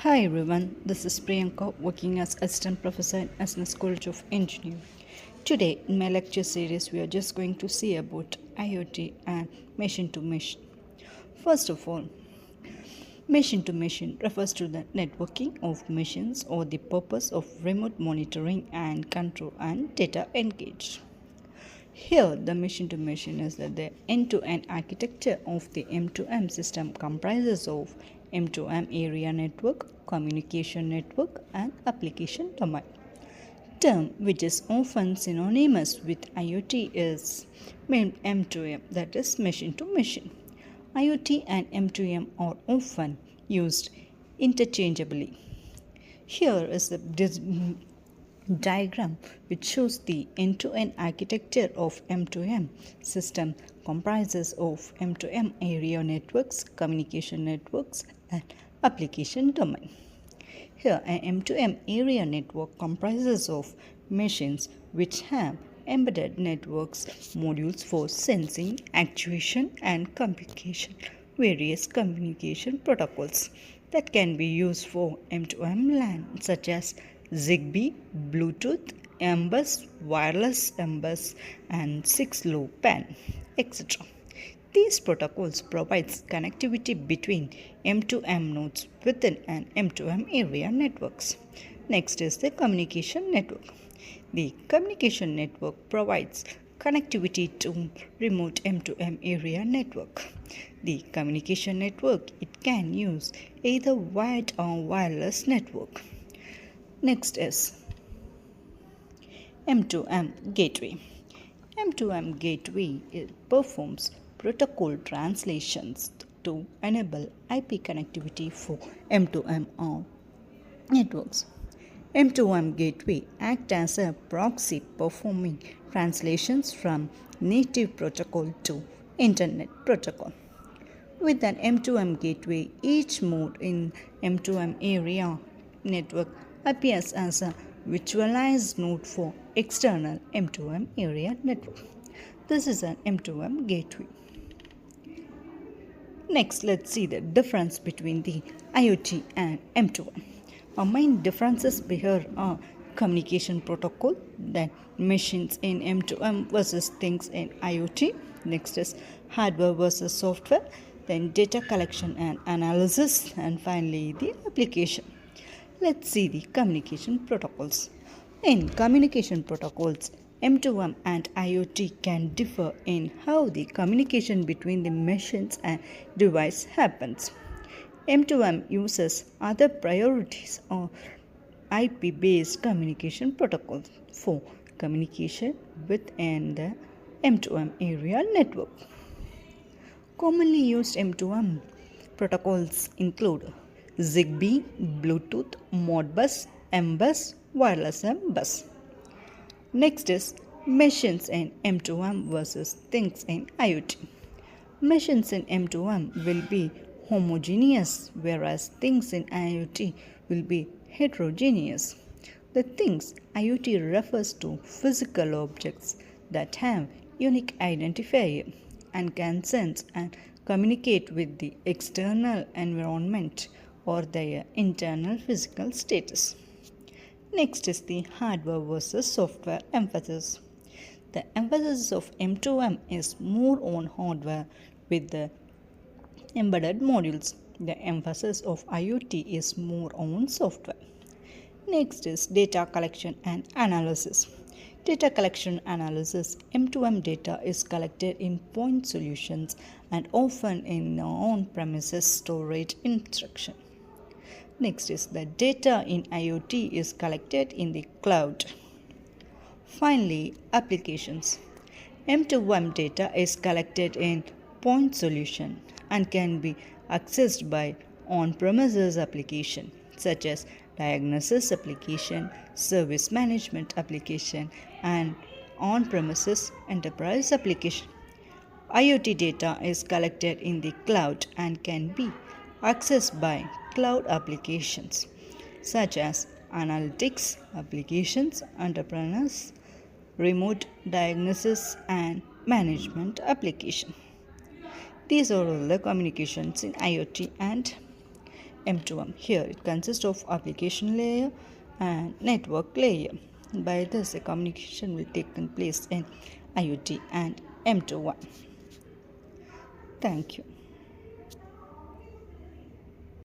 Hi everyone, this is Priyanka working as Assistant Professor in SNS College of Engineering. Today in my lecture series we are just going to see about IoT and machine to machine. First of all, machine to machine refers to the networking of machines or the purpose of remote monitoring and control and data engaged. Here, the machine to machine is that the end-to-end architecture of the M2M system comprises of M2M area network, communication network, and application domain. Term which is often synonymous with IoT is M2M, that is machine to machine. IoT and M2M are often used interchangeably. Here is the diagram which shows the end-to-end architecture of M2M system comprises of M2M area networks, communication networks, and application domain. Here, an M2M area network comprises of machines which have embedded networks modules for sensing, actuation, and communication, various communication protocols that can be used for M2M LAN such as Zigbee, Bluetooth, M-Bus, wireless M-Bus, and 6LoWPAN, etc. These protocols provide connectivity between M2M nodes within an M2M area networks. Next is the communication network. The communication network provides connectivity to remote M2M area network. The communication network it can use either wired or wireless network. Next is M2M gateway. M2M gateway performs protocol translations to enable IP connectivity for M2M networks. M2M gateway acts as a proxy performing translations from native protocol to internet protocol. With an M2M gateway, each node in M2M area network appears as a virtualized node for external M2M area network. This is an M2M gateway. Next, let's see the difference between the IoT and M2M. Our main differences here are communication protocol, then machines in M2M versus things in IoT. Next is hardware versus software, then data collection and analysis, and finally the application. Let's see the communication protocols. In communication protocols, M2M and IoT can differ in how the communication between the machines and device happens. M2M uses other priorities or IP-based communication protocols for communication within the M2M area network. Commonly used M2M protocols include Zigbee, Bluetooth, Modbus, M-Bus, wireless M-Bus. Next is machines in M2M versus things in IoT. Machines in M2M will be homogeneous, whereas things in IoT will be heterogeneous. The things IoT refers to physical objects that have unique identifier and can sense and communicate with the external environment or their internal physical status. Next is the hardware versus software emphasis. The emphasis of M2M is more on hardware with the embedded modules. The emphasis of IoT is more on software. Next is data collection and analysis. Data collection analysis. M2M data is collected in point solutions and often in on-premises storage instruction. Next is the data in IoT is collected in the cloud. Finally, applications. M2M data is collected in point solution and can be accessed by on-premises application such as diagnosis application, service management application, and on-premises enterprise application. IoT data is collected in the cloud and can be accessed by cloud applications such as analytics applications, entrepreneurs, remote diagnosis and management application. These are all the communications in IoT and M2M. Here it consists of application layer and network layer. By this, a communication will take place in IoT and M2M. Thank you.